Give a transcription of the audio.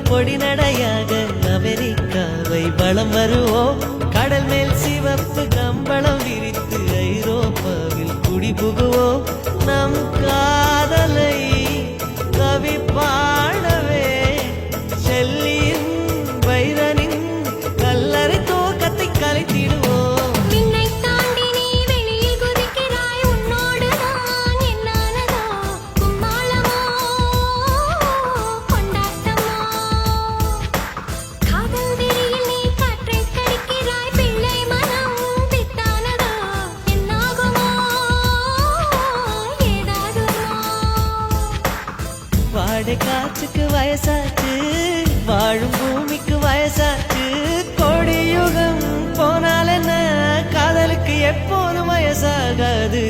பொடி நடையாக அமெரிக்காவை வலம் வருவோம். கடல் மேல் சிவப்பு கம்பளம் விரித்து ஐரோப்பாவில் குடிபுகுவோம். நம் காதலை கவி பாடவே செல்லியின் வைரனின் கல்லறை தோக்கத்தை கலைத்திடுவோம். வாடை காற்றுக்கு வயசாச்சு, வாழும் பூமிக்கு வயசாச்சு. கொடியுகம் போனால் என்ன, காதலுக்கு எப்போதும் வயசாகாது.